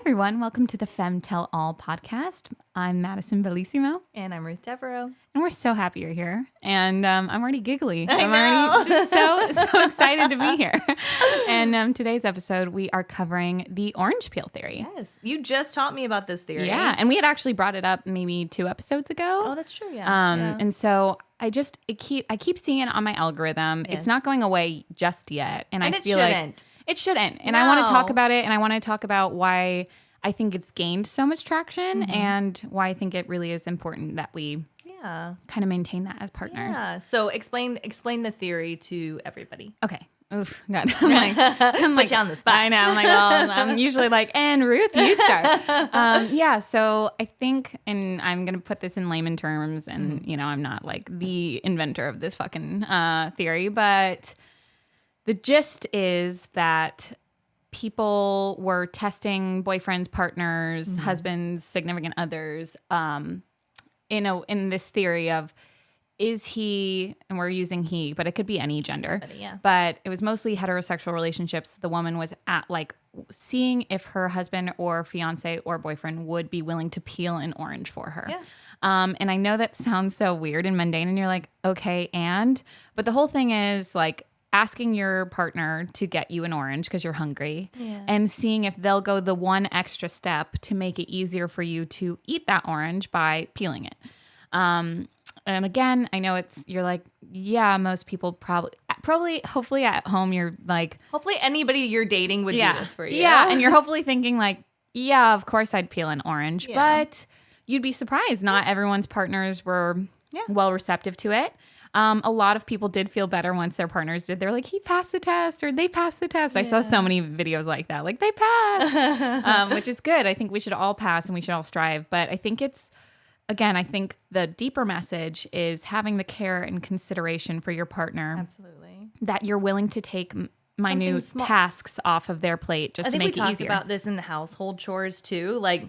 everyone. Welcome to the Femme Tell All podcast. I'm Madison Bellissimo. And I'm Ruth Devereaux. And we're so happy you're here. And I'm already giggly. I'm know. already just so excited to be here. And today's episode, we are covering the orange peel theory. Yes. You just taught me about this theory. Yeah. And we had actually brought it up maybe 2 episodes ago. Oh, that's true. Yeah. And so I keep seeing it on my algorithm. Yes. It's not going away just yet. And I feel shouldn't. It shouldn't. And No. I want to talk about it. And I want to talk about why I think it's gained so much traction and why I think it really is important that we kind of maintain that as partners. Yeah. So explain the theory to everybody. Okay. Oof, God. I'm Put you on the spot. I know. I'm like, well, I'm usually like, and Ruth, you start. So I think, and I'm going to put this in layman terms, and, you know, I'm not like the inventor of this fucking theory, but the gist is that people were testing boyfriends, partners, husbands, significant others, in this theory of, is he, and we're using he, but it could be any gender, but it was mostly heterosexual relationships. The woman was at like seeing if her husband or fiance or boyfriend would be willing to peel an orange for her. Yeah. And I know that sounds so weird and mundane, and you're like, okay, but the whole thing is like, asking your partner to get you an orange because you're hungry and seeing if they'll go the one extra step to make it easier for you to eat that orange by peeling it. And again, I know you're like, yeah, most people probably, hopefully at home, you're like. Hopefully anybody you're dating would do this for you. Yeah, and you're hopefully thinking like, yeah, of course I'd peel an orange. Yeah. But you'd be surprised. Not everyone's partners were well receptive to it. A lot of people did feel better once their partners did. They're like, he passed the test or they passed the test. I saw so many videos like that. Like, they passed, which is good. I think we should all pass and we should all strive. But I think I think the deeper message is having the care and consideration for your partner. Absolutely. That you're willing to take minute tasks off of their plate just to make it easier. I think we talked about this in the household chores too. Like,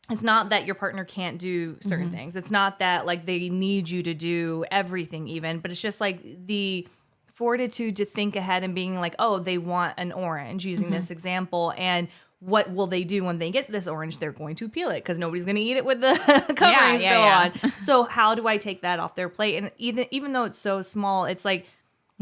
it's not that your partner can't do certain things. It's not that like they need you to do everything even, but it's just like the fortitude to think ahead and being like, oh, they want an orange, using this example. And what will they do when they get this orange? They're going to peel it because nobody's going to eat it with the covering still on. So how do I take that off their plate? And even though it's so small, it's like,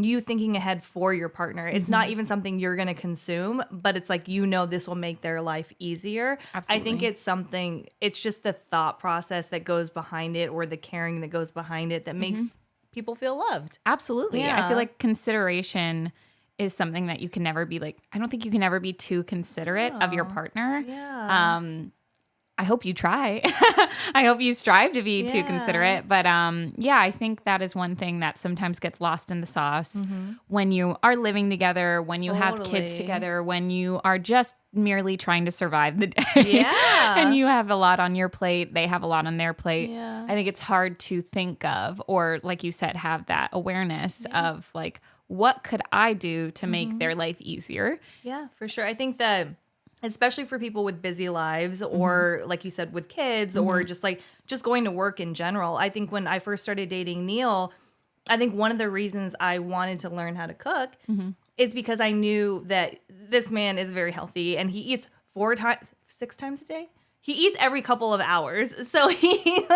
you thinking ahead for your partner. It's not even something you're going to consume, but it's like, you know, this will make their life easier. Absolutely. I think it's just the thought process that goes behind it, or the caring that goes behind it, that makes people feel loved. Absolutely. Yeah. I feel like consideration is something that you can never be like, I don't think you can ever be too considerate of your partner. Yeah. I hope you try. I hope you strive to be too considerate. But I think that is one thing that sometimes gets lost in the sauce when you are living together, when you have kids together, when you are just merely trying to survive the day. Yeah. And you have a lot on your plate. They have a lot on their plate. Yeah. I think it's hard to think of, or like you said, have that awareness of like, what could I do to make their life easier? Yeah, for sure. I think that especially for people with busy lives, or like you said, with kids, or just going to work in general. I think when I first started dating Neil, I think one of the reasons I wanted to learn how to cook is because I knew that this man is very healthy and he eats 6 times a day. He eats every couple of hours. So he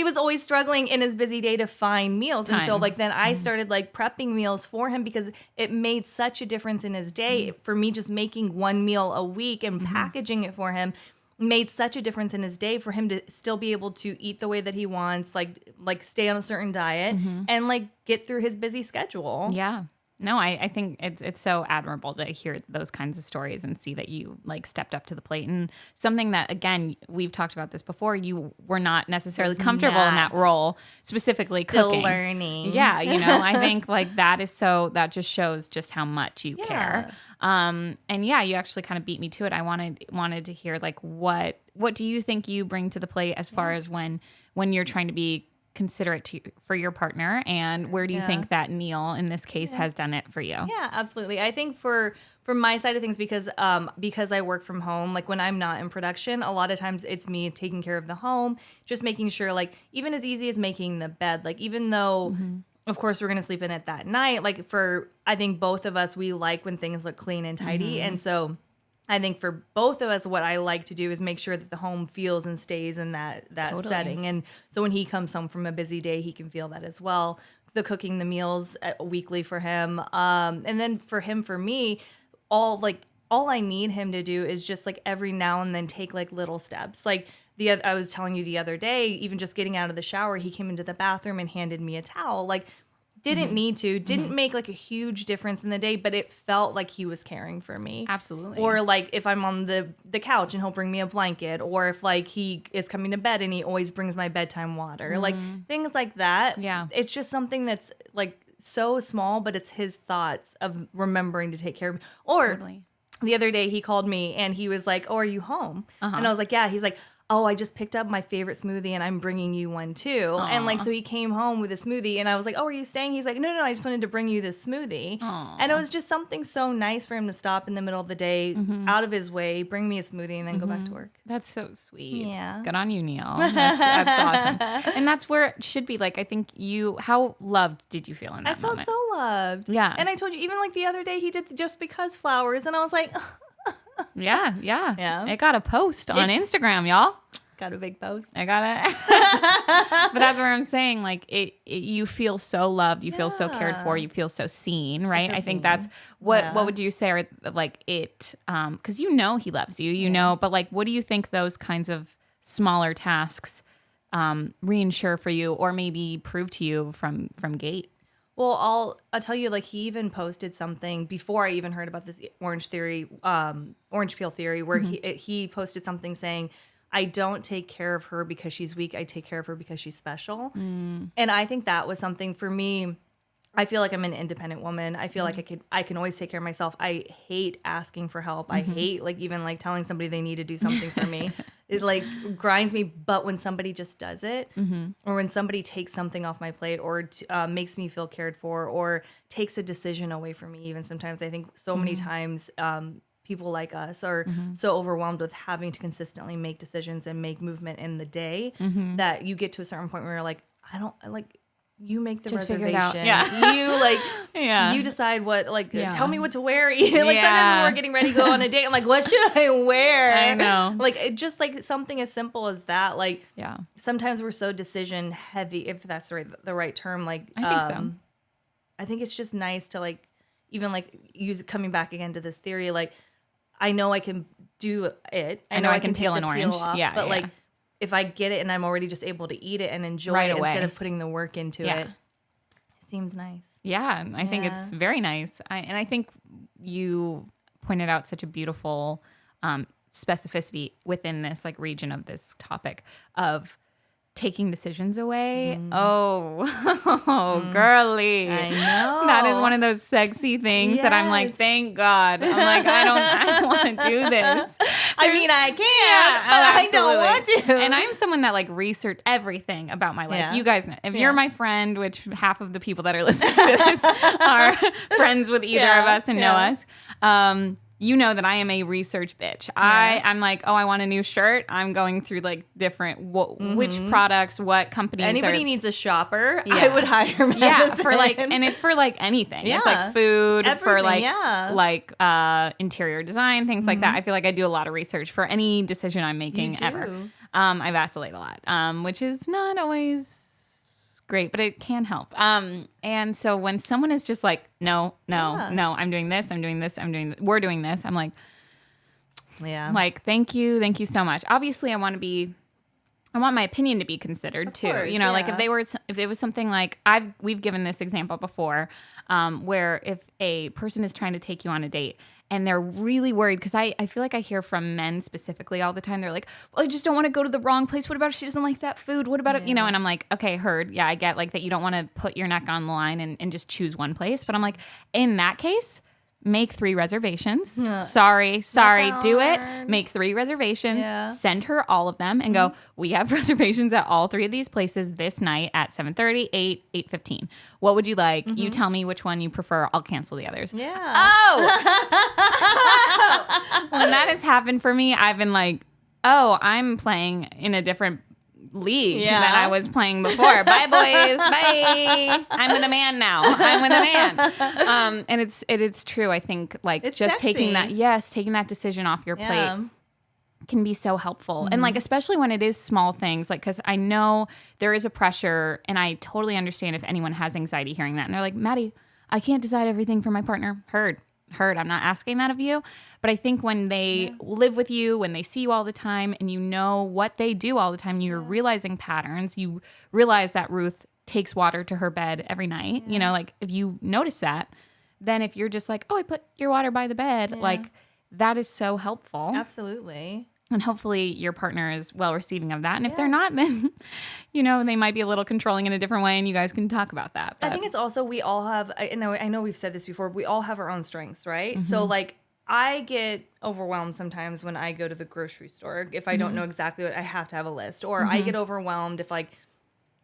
was always struggling in his busy day to find meals. And so then I started prepping meals for him, because it made such a difference in his day. For me, just making one meal a week and packaging it for him made such a difference in his day, for him to still be able to eat the way that he wants, like stay on a certain diet and get through his busy schedule. Yeah. No, I think it's so admirable to hear those kinds of stories and see that you stepped up to the plate, and something that, again, we've talked about this before, you were not necessarily comfortable in that role, specifically Still cooking. learning. Yeah, I think that just shows just how much you care. And you actually kind of beat me to it. I wanted to hear what do you think you bring to the plate as far as when you're trying to be considerate for your partner, and where do you think that Neil in this case has done it for you? Yeah, absolutely. I think for my side of things, because I work from home, when I'm not in production, a lot of times it's me taking care of the home, just making sure, even as easy as making the bed, even though of course we're going to sleep in it that night, I think both of us, we like when things look clean and tidy. And so I think for both of us, what I like to do is make sure that the home feels and stays in that setting. And so when he comes home from a busy day, he can feel that as well. The cooking, the meals weekly for him. And then for me, all I need him to do is just like every now and then take like little steps. Like I was telling you the other day, even just getting out of the shower, he came into the bathroom and handed me a towel. Like, didn't need to, didn't make like a huge difference in the day, but it felt like he was caring for me. Absolutely. Or like if I'm on the couch and he'll bring me a blanket, or if like he is coming to bed and he always brings my bedtime water, like things like that. Yeah. It's just something that's like so small, but it's his thoughts of remembering to take care of me. Or Totally. the other day he called me and he was like, "Oh, are you home?" And I was like, "Yeah." He's like, "Oh, I just picked up my favorite smoothie and I'm bringing you one too." Aww. And like, so he came home with a smoothie and I was like, "Oh, are you staying?" He's like, "No, I just wanted to bring you this smoothie." Aww. And it was just something so nice for him to stop in the middle of the day, out of his way, bring me a smoothie and then go back to work. That's so sweet. Yeah. Good on you, Neil. That's awesome. And that's where it should be. Like, I think how loved did you feel in that I felt moment? so loved. Yeah. And I told you, even like the other day, he did the Just Because flowers and I was like, Yeah. Yeah. It got a post on Instagram, y'all. got a big post. I got it. But that's where I'm saying, like, you feel so loved, you feel so cared for, you feel so seen, right? I think that's what would you say are like it, because you know he loves you, you know, but like, what do you think those kinds of smaller tasks reinsure for you, or maybe prove to you from Gate? Well, I'll tell you, like, he even posted something before I even heard about this orange peel theory, where he posted something saying, "I don't take care of her because she's weak. I take care of her because she's special." And I think that was something for me. I feel like I'm an independent woman. I feel like I can always take care of myself. I hate asking for help. I hate like even like telling somebody they need to do something for me. It like grinds me. But when somebody just does it, or when somebody takes something off my plate, or makes me feel cared for, or takes a decision away from me, even sometimes I think so many times people like us are so overwhelmed with having to consistently make decisions and make movement in the day that you get to a certain point where you're like, I don't like. You make the Just reservation. figure it out. Yeah. You like, Yeah. you decide what, like, Yeah. tell me what to wear. Like sometimes Yeah. when we're getting ready to go on a date, I'm like, what should I wear? I know. Like, it just like something as simple as that. Like, Yeah. sometimes we're so decision heavy, if that's the right term. Like, I think so. I think it's just nice to like, even like coming back again to this theory. Like, I know I can do it. I know I can take peel the an orange. off, Yeah, but yeah. like, if I get it and I'm already just able to eat it and enjoy Right it away. instead of putting the work into Yeah. it seems nice. Yeah, I think it's very nice. And I think you pointed out such a beautiful specificity within this like region of this topic of taking decisions away. Oh, girly. I know. That is one of those sexy things that I'm like, Yes. thank God. I'm like, I don't want to do this. I mean, I can, but I don't want to. And I'm someone that like research everything about my life. Yeah. You guys know. If Yeah. you're my friend, which half of the people that are listening to this are friends with either of us and know us, you know that I am a research bitch. I'm like, oh, I want a new shirt. I'm going through like different, which products, what companies. Anybody needs a shopper, Yeah. I would hire Madison. Yeah, for like, and it's for like anything. It's Yeah. like food, for Everything, like, yeah. like interior design, things like that. I feel like I do a lot of research for any decision I'm making do. ever. I vacillate a lot, which is not always great, but it can help. And so when someone is just like, no, I'm doing this, we're doing this. I'm like, thank you so much. Obviously, I want my opinion to be considered too. course, You know, like yeah. if it was something like we've given this example before, where if a person is trying to take you on a date and they're really worried, because I feel like I hear from men specifically all the time. They're like, well, I just don't want to go to the wrong place. What about if she doesn't like that food? What about if, you know, and I'm like, okay, heard. Yeah, I get like that you don't want to put your neck on the line and just choose one place. But I'm like, in that case, make 3 reservations. Sorry, do it. Make 3 reservations. Yeah. Send her all of them and go, we have reservations at all 3 of these places this night at 7:30, 8, 8:15. What would you like? You tell me which one you prefer. I'll cancel the others. Yeah. When that has happened for me, I've been like, oh, I'm playing in a different league than I was playing before. Bye, boys. Bye. I'm with a man now. I'm with a man. And it's true. I think like it's just sexy. taking that decision off your plate can be so helpful. And like, especially when it is small things, like, cause I know there is a pressure, and I totally understand if anyone has anxiety hearing that. And they're like, Maddie, I can't decide everything for my partner. Heard. I'm not asking that of you. But I think when they live with you, when they see you all the time, and you know what they do all the time, you're realizing patterns. You realize that Ruth takes water to her bed every night. You know, like if you notice that, then if you're just like, oh, I put your water by the bed, like that is so helpful. Absolutely. And hopefully your partner is well receiving of that. And if they're not, then, you know, they might be a little controlling in a different way, and you guys can talk about that. But I think it's also, we all have, I know we've said this before, we all have our own strengths, right? So like I get overwhelmed sometimes when I go to the grocery store. If I don't know exactly what, I have to have a list. Or I get overwhelmed if like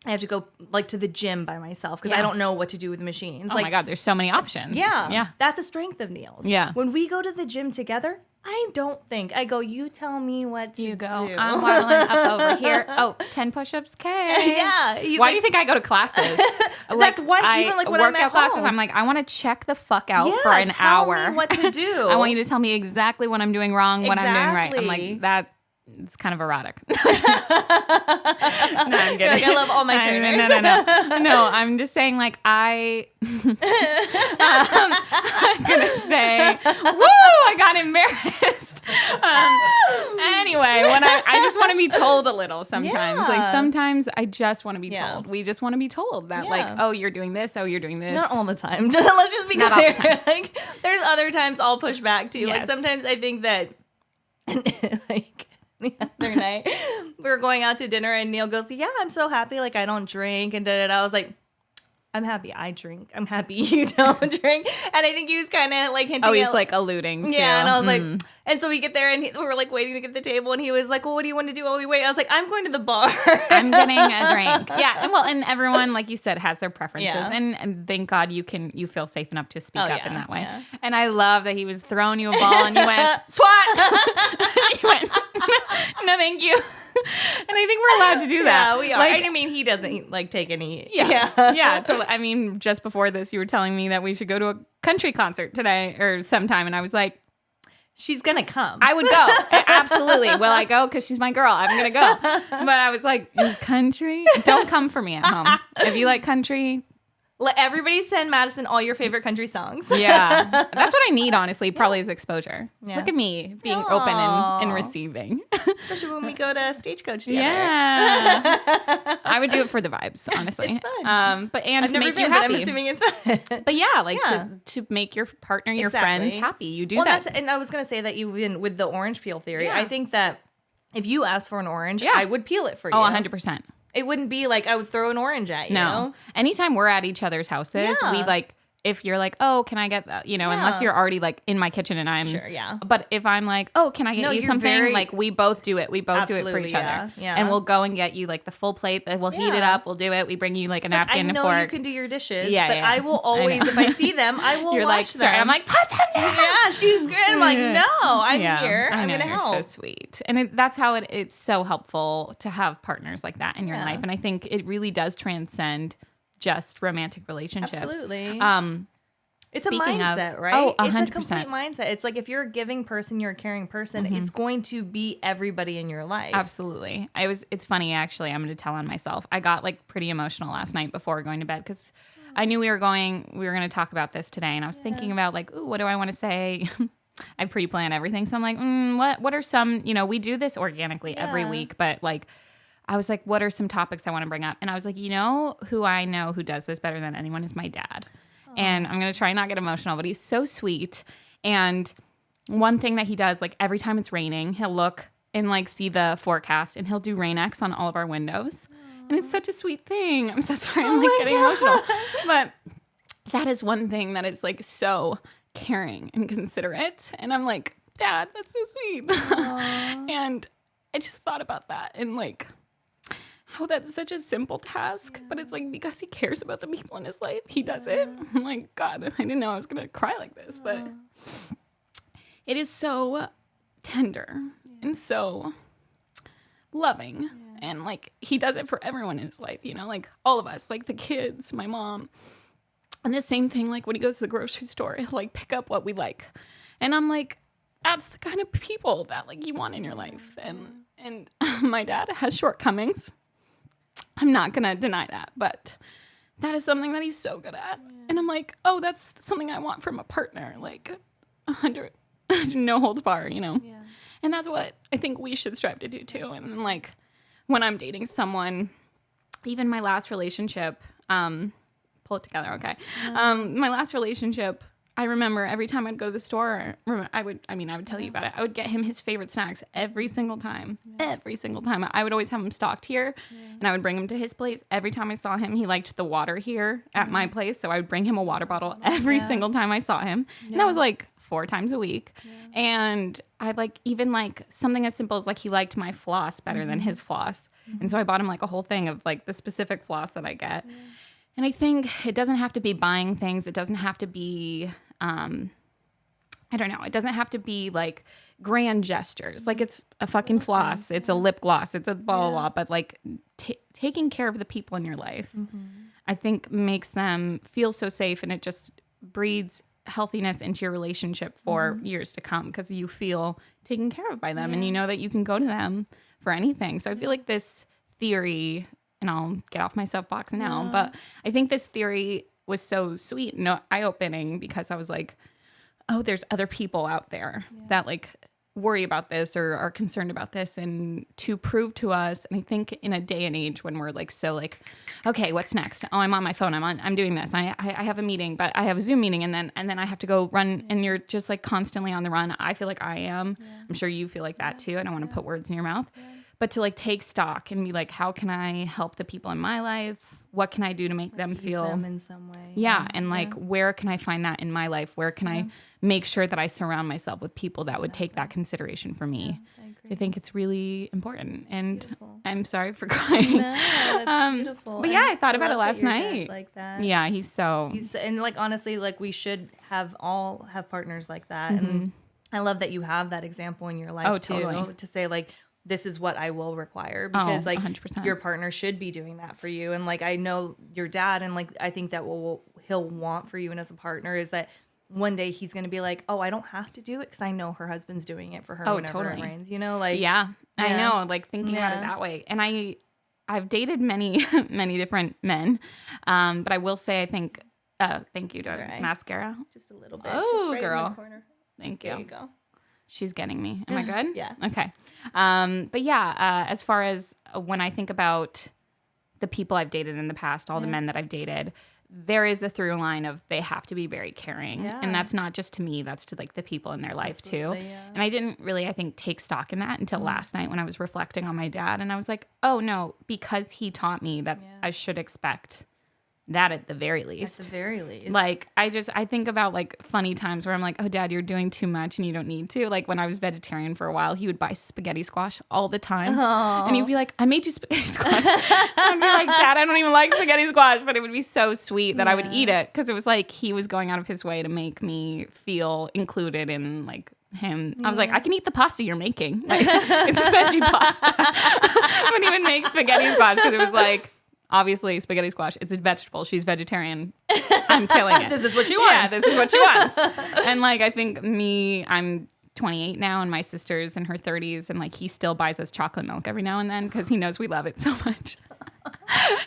I have to go like to the gym by myself because I don't know what to do with the machines. Oh my God, there's so many options. Yeah. That's a strength of Neil's. Yeah. When we go to the gym together, I don't think. I go, you tell me what to do. You go, I'm waddling up over here. Oh, 10 push-ups, okay. Yeah. Why do you think I go to classes? That's why, even like when I'm at workout classes, home. I'm like, I want to check the fuck out for an hour. Tell me what to do. I want you to tell me exactly what I'm doing wrong, what I'm doing right. I'm like, that... It's kind of erotic. No, I'm kidding. Like, I love all my trainers. No, I'm just saying, like, I'm going to say, woo, I got embarrassed. Anyway, when I just want to be told a little sometimes. Yeah. Like, sometimes I just want to be told. We just want to be told that, like, Yeah. oh, you're doing this. Oh, you're doing this. Not all the time. Let's just be Not all the clear. time. Like, there's other times I'll push back too. Like, Yes. sometimes I think that, like, the other night we were going out to dinner and Neil goes, yeah, I'm so happy, like I don't drink, and I was like, I'm happy I drink, I'm happy you don't drink. And I think he was kind of like hinting, he's like alluding to. Yeah, and I was like, and so we get there and we were like waiting to get the table, and he was like, well, what do you want to do while we wait? I was like, I'm going to the bar. I'm getting a drink. Yeah, and well, and everyone, like you said, has their preferences, Yeah. and thank God you feel safe enough to speak up in that way. Yeah. And I love that he was throwing you a ball and you went swat. You went no, thank you. And I think we're allowed to do that. Yeah, we are. Like, I mean, he doesn't like take any. yeah, totally. I mean, just before this, you were telling me that we should go to a country concert today or sometime, and I was like, she's gonna come. I would go. Absolutely. Will I go? Because she's my girl. I'm going to go. But I was like, is country? Don't come for me at home. If you like country. Let everybody send Madison all your favorite country songs. Yeah. That's what I need, honestly, probably is exposure. Yeah. Look at me being open and receiving. Especially when we go to Stagecoach together. Yeah. I would do it for the vibes, honestly. It's fun. But and I've to never make you been, but happy. I'm assuming it's fun. But yeah, like Yeah. To make your partner, your Exactly. friends happy. You do Well, that. and I was going to say that even with the orange peel theory, Yeah. I think that if you asked for an orange, Yeah. I would peel it for you. Oh, 100%. It wouldn't be like I would throw an orange at you. No. Anytime we're at each other's houses, Yeah. we like, if you're like, oh, can I get that? You know, unless you're already like in my kitchen and I'm. Sure, yeah. But if I'm like, oh, can I get No, you you're something? very- Like we both do it. We both do it for Absolutely, each other. yeah, yeah. And we'll go and get you like the full plate. We'll heat it Yeah. up. We'll do it. We bring you like a I napkin and know fork. you can do your dishes, Yeah, but yeah. I will always, know. if I see them, I will You're wash like, them. sorry. I'm like, put them down. yeah, she's great. I'm like, no, I'm Yeah, here. I I'm know, going to you're help. so sweet. And that's how it's so helpful to have partners like that in your Yeah. life. And I think it really does transcend just romantic relationships. Absolutely. It's a Speaking of- mindset, right? Oh, It's a 100%. complete mindset. It's like if you're a giving person, you're a caring person, it's going to be everybody in your life. Absolutely. It's funny, actually. I'm going to tell on myself. I got like pretty emotional last night before going to bed because I knew we were going to talk about this today. And I was thinking about like, ooh, what do I want to say? I pre-plan everything. So I'm like, what are some, we do this organically every week, but like, I was like, what are some topics I want to bring up? And I was like, who I know who does this better than anyone is my dad. And I'm going to try not get emotional, but he's so sweet. And one thing that he does, like every time it's raining, he'll look and like see the forecast and he'll do rain X on all of our windows. And it's such a sweet thing. I'm so sorry. I'm like getting emotional. But that is one thing that is like so caring and considerate. And I'm like, Dad, that's so sweet. And I just thought about that and like how that's such a simple task, but it's like because he cares about the people in his life, he does it. I'm like, God, I didn't know I was gonna cry like this, but it is so tender and so loving And like he does it for everyone in his life, you know, like all of us, like the kids, my mom. And the same thing, like when he goes to the grocery store, he'll like pick up what we like. And I'm like, that's the kind of people that like you want in your life. And my dad has shortcomings. I'm not going to deny that, but that is something that he's so good at. Yeah. And I'm like, oh, that's something I want from a partner. Like 100, no holds bar, you know? Yeah. And that's what I think we should strive to do too. And then like when I'm dating someone, even my last relationship, pull it together, okay? My last relationship, I remember every time I'd go to the store, I would tell you about it. I would get him his favorite snacks every single time. Yeah. Every single time. I would always have him stocked here, and I would bring him to his place. Every time I saw him, he liked the water here at my place, so I would bring him a water bottle every single time I saw him. Yeah. And that was like 4 times a week. Yeah. And I like even like something as simple as like he liked my floss better than his floss. And so I bought him like a whole thing of like the specific floss that I get. Yeah. And I think it doesn't have to be buying things. It doesn't have to be, I don't know. It doesn't have to be like grand gestures. Like it's a fucking floss. It's a lip gloss. It's a blah, blah, blah. But like taking care of the people in your life, I think makes them feel so safe. And it just breeds healthiness into your relationship for years to come because you feel taken care of by them and you know that you can go to them for anything. So I feel like this theory, and I'll get off my soapbox now, but I think this theory was so sweet and eye-opening because I was like, oh, there's other people out there that like worry about this or are concerned about this, and to prove to us. And I think in a day and age when we're like so like, okay, what's next? Oh, I'm on my phone. I'm doing this. I have a meeting, but I have a Zoom meeting, and then I have to go run, and you're just like constantly on the run. I feel like I am. I'm sure you feel like that too. I don't want to put words in your mouth. But to like take stock and be like, how can I help the people in my life? What can I do to make them feel them in some way? Yeah. And like, where can I find that in my life? Where can I make sure that I surround myself with people that would take that consideration for me? I think it's really important. And I'm sorry for crying. No, that's beautiful. But yeah, I thought about it last night. Like that. Yeah, he's and like honestly, like we should all have partners like that. And I love that you have that example in your life too, to say like, this is what I will require, because like 100%. Your partner should be doing that for you. And like, I know your dad, and like, I think that he'll want for you and as a partner is that one day he's going to be like, oh, I don't have to do it because I know her husband's doing it for her whenever it rains, you know, like, I know, like thinking about it that way. And I've dated many, many different men. But I will say, I think, thank you, daughter. Right. Mascara. Just a little bit. Oh, just right girl. In the corner. Thank you. There you go. She's getting me. Am I good? Yeah. Okay. But yeah, as far as when I think about the people I've dated in the past, all the men that I've dated, there is a through line of they have to be very caring. Yeah. And that's not just to me, that's to like the people in their life too. Yeah. And I didn't really, I think, take stock in that until last night when I was reflecting on my dad. And I was like, oh no, because he taught me that I should expect that at the very least. At the very least. Like, I think about like funny times where I'm like, oh, Dad, you're doing too much and you don't need to. Like when I was vegetarian for a while, he would buy spaghetti squash all the time. Aww. And he'd be like, I made you spaghetti squash. I'd be like, Dad, I don't even like spaghetti squash. But it would be so sweet that I would eat it because it was like he was going out of his way to make me feel included in like him. I was like, I can eat the pasta you're making. Like, it's a veggie pasta. But he would make spaghetti squash because it was like, obviously, spaghetti squash, it's a vegetable. She's vegetarian. I'm killing it. This is what she wants. Yeah, this is what she wants. And like, I think I'm 28 now, and my sister's in her 30s, and like, he still buys us chocolate milk every now and then because he knows we love it so much.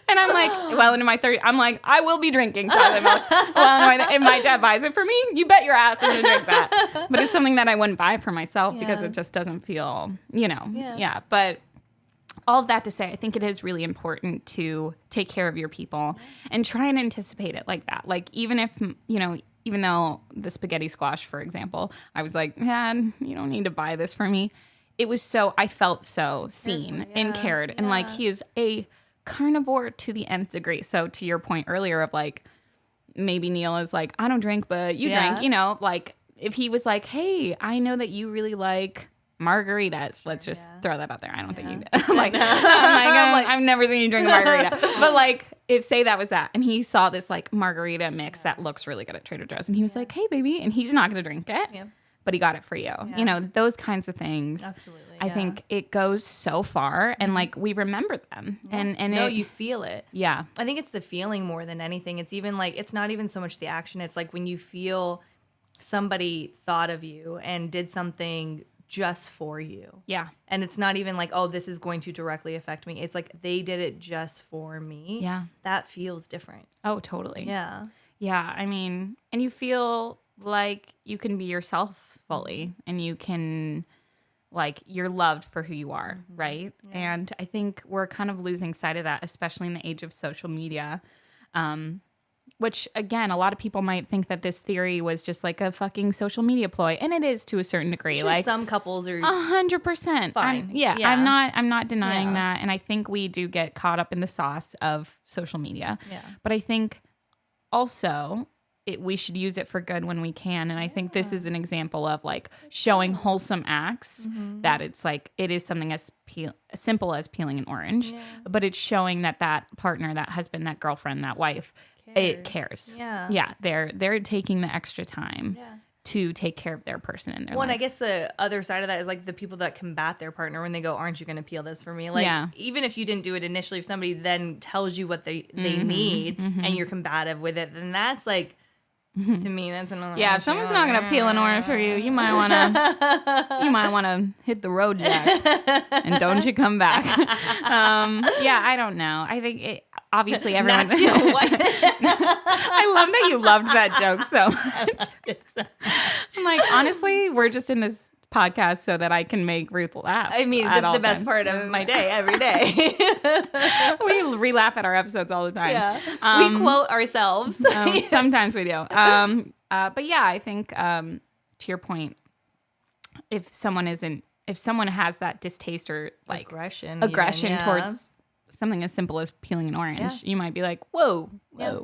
And I'm like, well, into my 30s, I'm like, I will be drinking chocolate milk. Well, if my dad buys it for me, you bet your ass I'm going to drink that. But it's something that I wouldn't buy for myself because it just doesn't feel, you know. Yeah. But all of that to say, I think it is really important to take care of your people and try and anticipate it like that. Like, even if, you know, even though the spaghetti squash, for example, I was like, man, you don't need to buy this for me. It was I felt so seen and cared. And like, he is a carnivore to the nth degree. So to your point earlier of like, maybe Neil is like, I don't drink, but you drink, you know, like if he was like, hey, I know that you really like margaritas. Let's just throw that out there. I don't think you do. like, I've never seen you drink a margarita. But like, if say that was that, and he saw this like margarita mix that looks really good at Trader Joe's, and he was like, "Hey, baby," and he's not gonna drink it. Yeah. but he got it for you. You know, those kinds of things. Absolutely. I think it goes so far, and like we remember them, and you feel it. Yeah, I think it's the feeling more than anything. It's even like, it's not even so much the action. It's like when you feel somebody thought of you and did something just for you. Yeah. And it's not even like, oh, this is going to directly affect me. It's like they did it just for me. Yeah. That feels different. Oh, totally. Yeah. Yeah. I mean, and you feel like you can be yourself fully, and you can, like, you're loved for who you are, right? Yeah. And I think we're kind of losing sight of that, especially in the age of social media. Which, again, a lot of people might think that this theory was just like a fucking social media ploy, and it is to a certain degree. Sure, like some couples are 100% fine. Yeah, I'm not denying that, and I think we do get caught up in the sauce of social media. Yeah, but I think also we should use it for good when we can, and I think this is an example of like showing wholesome acts that it's like it is something as simple as peeling an orange, but it's showing that partner, that husband, that girlfriend, that wife. It cares. Yeah. They're taking the extra time to take care of their person in their life. Well, and I guess the other side of that is like the people that combat their partner when they go, aren't you going to peel this for me? Like, even if you didn't do it initially, if somebody then tells you what they need and you're combative with it, then that's like, to me, that's another. Yeah, if someone's not going to peel an orange for you, you might want to hit the road, Jack, and don't you come back. Yeah, I don't know. I think obviously everyone. I love that you loved that joke so much. I'm like, honestly, we're just in this podcast so that I can make Ruth laugh. I mean, this is the best part of my day every day. We re-laugh at our episodes all the time. Yeah. We quote ourselves. Sometimes we do. But yeah, I think to your point, if someone has that distaste or like aggression towards something as simple as peeling an orange, you might be like, whoa,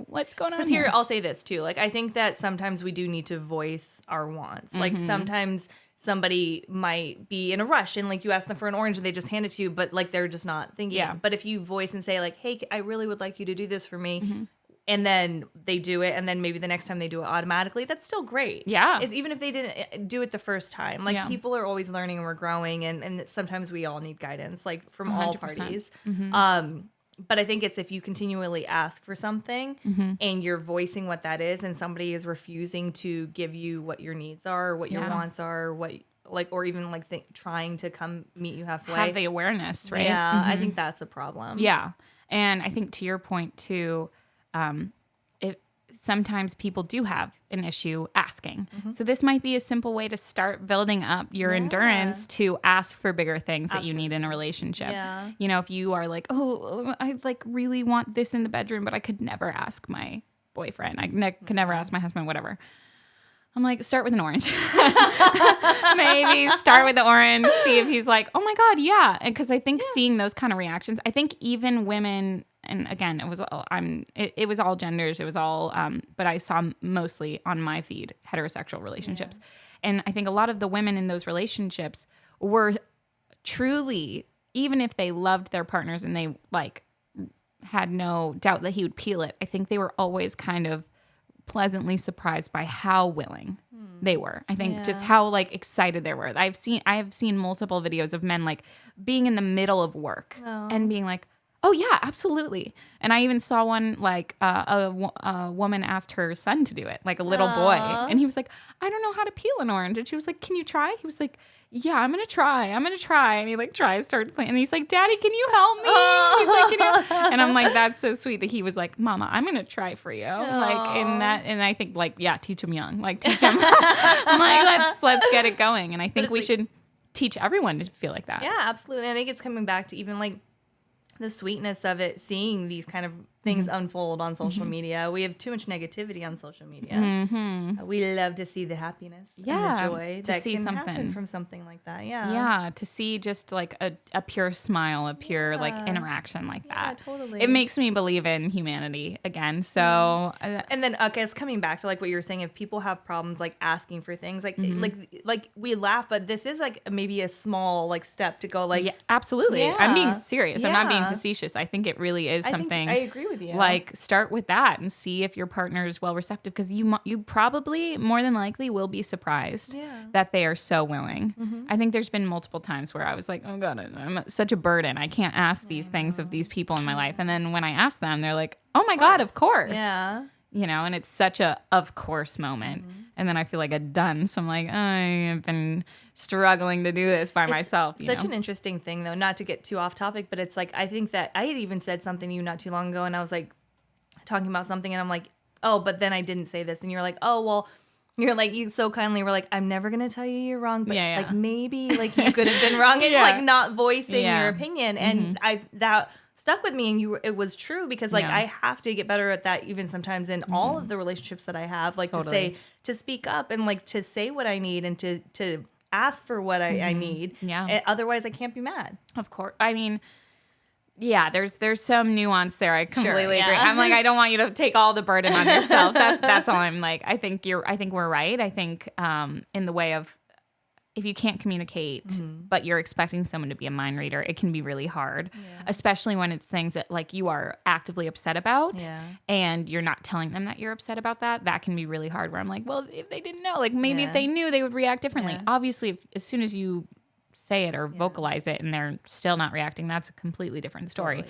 what's going on here? Because here, I'll say this too. Like, I think that sometimes we do need to voice our wants. Like, sometimes somebody might be in a rush and like you ask them for an orange and they just hand it to you, but like they're just not thinking. Yeah. But if you voice and say like, hey, I really would like you to do this for me. And then they do it, and then maybe the next time they do it automatically, that's still great. Yeah. It's even if they didn't do it the first time. Like, people are always learning and we're growing, and sometimes we all need guidance, like, from 100%. All parties. But I think it's if you continually ask for something and you're voicing what that is, and somebody is refusing to give you what your needs are, or what your wants are, or even like trying to come meet you halfway. Have the awareness, right? Yeah, I think that's a problem. Yeah. And I think to your point too, sometimes people do have an issue asking. So this might be a simple way to start building up your endurance to ask for bigger things that you need in a relationship. Yeah. You know, if you are like, oh, I like really want this in the bedroom, but I could never ask my boyfriend. I could never ask my husband, whatever. I'm like, start with an orange. Maybe start with the orange, see if he's like, oh my God, yeah. And because I think seeing those kind of reactions, I think even women, and again, it was all genders, it was all, but I saw mostly on my feed heterosexual relationships. And I think a lot of the women in those relationships were truly, even if they loved their partners and they like had no doubt that he would peel it, I think they were always kind of pleasantly surprised by how willing they were. I think just how like excited they were. I have seen multiple videos of men like being in the middle of work and being like, oh yeah, absolutely. And I even saw one like a woman asked her son to do it, like a little boy, and he was like, I don't know how to peel an orange, and she was like, can you try? He was like, yeah, I'm gonna try, and he like started playing, and he's like, Daddy, can you help me? He's like, and I'm like, that's so sweet that he was like, Mama, I'm gonna try for you. Like in that, and I think like, yeah, teach him young, like teach him. I'm like, let's get it going, and I think we should teach everyone to feel like that. Yeah, absolutely. I think it's coming back to even like the sweetness of it, seeing these kind of things unfold on social media. We have too much negativity on social media. We love to see the happiness and the joy that can happen from something like that. Yeah, to see just like a pure smile, a pure like interaction like that. Yeah, totally. It makes me believe in humanity again. So, and then I guess coming back to like what you were saying, if people have problems like asking for things, like like we laugh, but this is like maybe a small like step to go like, absolutely. I'm being serious. I'm not being facetious. I think it really is something. I agree with with you. Like, start with that and see if your partner is well receptive, because you probably more than likely will be surprised that they are so willing. I think there's been multiple times where I was like, oh God, I'm such a burden. I can't ask these things of these people in my life. And then when I ask them, they're like, oh my God, of course. Yeah. You know, and it's such a of course moment. And then I feel like a dunce. I'm like, I have been struggling to do this by myself. Such an interesting thing, though, not to get too off topic, but it's like, I think that I had even said something to you not too long ago, and I was like talking about something, and I'm like, oh, but then I didn't say this. And you're like, oh, well, you're like, you so kindly were like, I'm never going to tell you you're wrong, but like maybe like you could have been wrong and like not voicing your opinion. And that stuck with me, and it was true, because like I have to get better at that even sometimes in all of the relationships that I have, like to speak up and like to say what I need and to ask for what I need. Yeah. Otherwise I can't be mad. Of course. I mean, yeah, there's some nuance there. I completely agree. I'm like, I don't want you to take all the burden on yourself. That's all I'm like. I think we're right. I think in the way of, if you can't communicate, but you're expecting someone to be a mind reader, it can be really hard, especially when it's things that like you are actively upset about and you're not telling them that you're upset about that. That can be really hard, where I'm like, well, if they didn't know, like maybe if they knew, they would react differently. Obviously, as soon as you say it or vocalize it and they're still not reacting, that's a completely different story.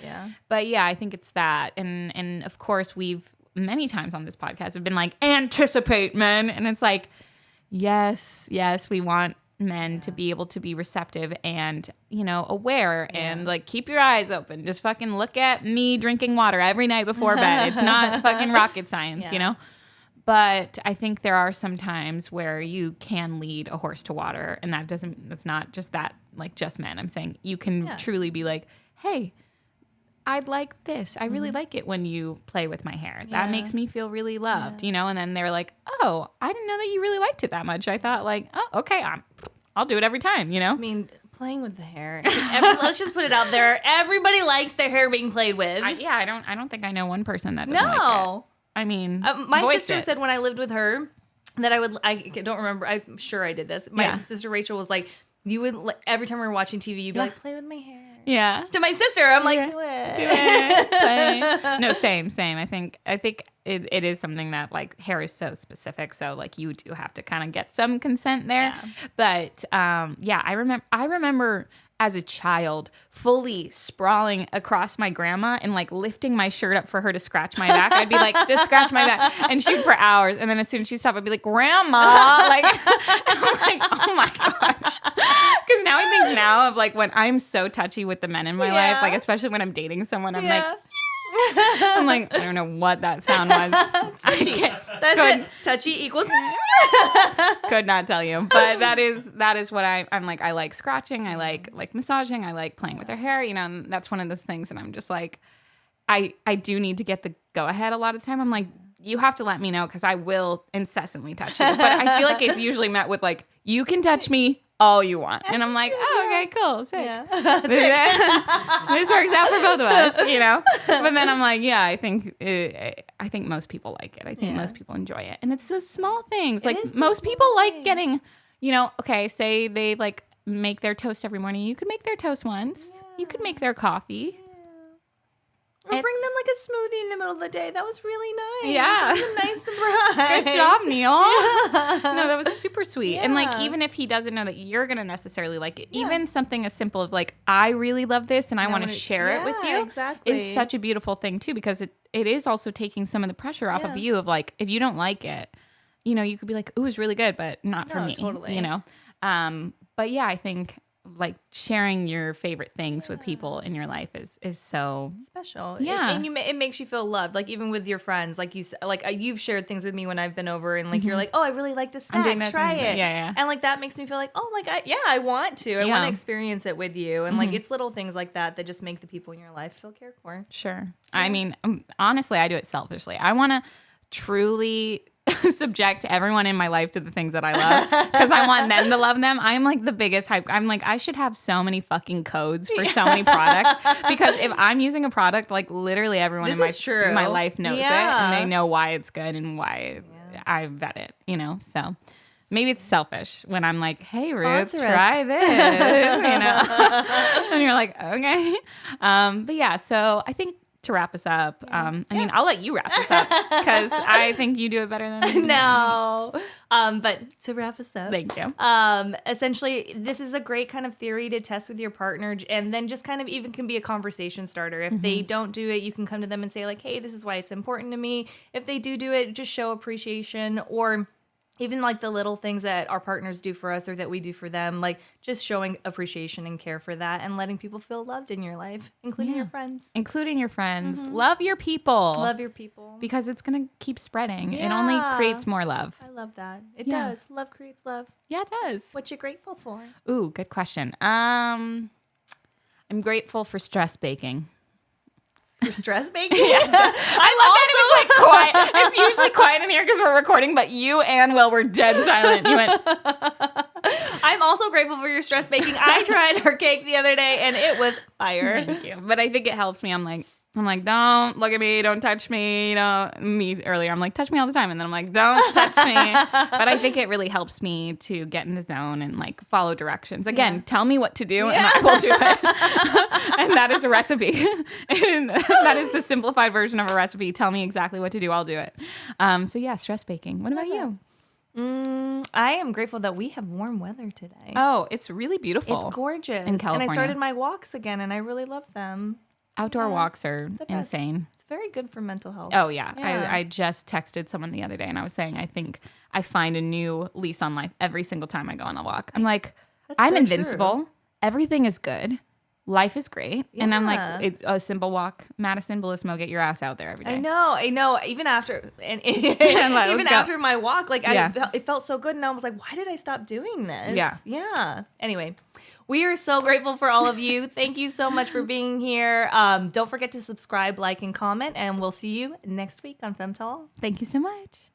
But yeah, I think it's that. And of course, we've many times on this podcast have been like, anticipate men. And it's like, yes, we want men to be able to be receptive and, you know, aware and like keep your eyes open. Just fucking look at me drinking water every night before bed. It's not fucking rocket science, you know? But I think there are some times where you can lead a horse to water, and that's not just that, like just men. I'm saying you can truly be like, hey, I'd like this. I really like it when you play with my hair. That makes me feel really loved, you know? And then they're like, oh, I didn't know that you really liked it that much. I thought like, oh, okay, I'll do it every time, you know? I mean, playing with the hair. Let's just put it out there. Everybody likes their hair being played with. I don't think I know one person that doesn't like it. I mean, my sister said when I lived with her that I don't remember. I'm sure I did this. My sister Rachel was like, you would, every time we were watching TV, you'd be like, play with my hair. Yeah. To my sister, I'm like, do it. Play. No, same. I think it is something that like hair is so specific. So like you do have to kind of get some consent there. Yeah. But I remember as a child fully sprawling across my grandma and like lifting my shirt up for her to scratch my back. I'd be like, just scratch my back, and shoot for hours. And then as soon as she stopped, I'd be like, Grandma, like, I'm like, oh my God. Because now I think now of like when I'm so touchy with the men in my life, like especially when I'm dating someone, I'm like, I don't know what that sound was. Touchy. That's it. Touchy equals. Could not tell you, but that is what I'm like. I like scratching. I like massaging. I like playing with their hair. You know, and that's one of those things. And I'm just like, I do need to get the go ahead a lot of the time. I'm like, you have to let me know, because I will incessantly touch you. But I feel like it's usually met with like, you can touch me all you want. And I'm like, oh, okay, cool. Sick. Yeah. This works out for both of us, you know? But then I'm like, yeah, I think most people like it. I think most people enjoy it. And it's those small things. Like most people like getting, you know, okay, say they like make their toast every morning. You could make their toast once. Yeah. You could make their coffee. Or bring them like a smoothie in the middle of the day. That was really nice. Yeah. That was a nice surprise. Good job, Neil. Yeah. No, that was super sweet. Yeah. And like, even if he doesn't know that you're going to necessarily like it, even something as simple of like, I really love this and I want to share it with you is such a beautiful thing too, because it is also taking some of the pressure off of you of like, if you don't like it, you know, you could be like, ooh, it's really good, but not for me. Totally. You know? But yeah, I think like sharing your favorite things with people in your life is so special. Yeah. And it makes you feel loved. Like even with your friends, like you like you've shared things with me when I've been over, and like you're like, oh, I really like this snack. Try it. Yeah. And like that makes me feel like, oh, like I want to. I want to experience it with you. And like it's little things like that just make the people in your life feel cared for. Sure. Yeah. I mean, honestly, I do it selfishly. I want to truly subject everyone in my life to the things that I love, because I want them to love them. I'm like the biggest hype. I'm like, I should have so many fucking codes for so many products, because if I'm using a product, like literally everyone in my life knows it, and they know why it's good and why I vet it, you know? So maybe it's selfish when I'm like, hey, Ruth, try this, you know? And you're like, okay. But yeah, so I think to wrap us up. I mean, I'll let you wrap us up because I think you do it better than me. No. But to wrap us up. Thank you. Essentially, this is a great kind of theory to test with your partner, and then just kind of even can be a conversation starter. If they don't do it, you can come to them and say like, hey, this is why it's important to me. If they do it, just show appreciation, or even like the little things that our partners do for us or that we do for them, like just showing appreciation and care for that and letting people feel loved in your life, including your friends. Including your friends. Love your people. Love your people. Because it's going to keep spreading. It only creates more love. I love that. It does. Love creates love. Yeah, it does. What you grateful for? Ooh, good question. I'm grateful for stress baking. For stress baking? Yes. I love that it was like quiet. It's usually quiet in here because we're recording, but you and Will were dead silent. You went. I'm also grateful for your stress baking. I tried her cake the other day and it was fire. Thank you. But I think it helps me. I'm like, don't look at me, don't touch me. You know, me earlier, I'm like, touch me all the time. And then I'm like, don't touch me. But I think it really helps me to get in the zone and like follow directions. Again, tell me what to do and I will do it. And that is a recipe. And that is the simplified version of a recipe. Tell me exactly what to do, I'll do it. So yeah, stress baking. What about you? I am grateful that we have warm weather today. Oh, it's really beautiful. It's gorgeous. In California. And I started my walks again and I really love them. Outdoor walks are insane. It's very good for mental health. Oh, yeah. I just texted someone the other day and I was saying, I think I find a new lease on life every single time I go on a walk. I'm like, I'm invincible. True. Everything is good. Life is great. Yeah. And I'm like, it's a simple walk. Madison, Bellissimo, get your ass out there every day. I know. Even after, like, even after my walk, like it felt so good. And I was like, why did I stop doing this? Yeah. Anyway. We are so grateful for all of you. Thank you so much for being here. Don't forget to subscribe, like, and comment, and we'll see you next week on FemTall. Thank you so much.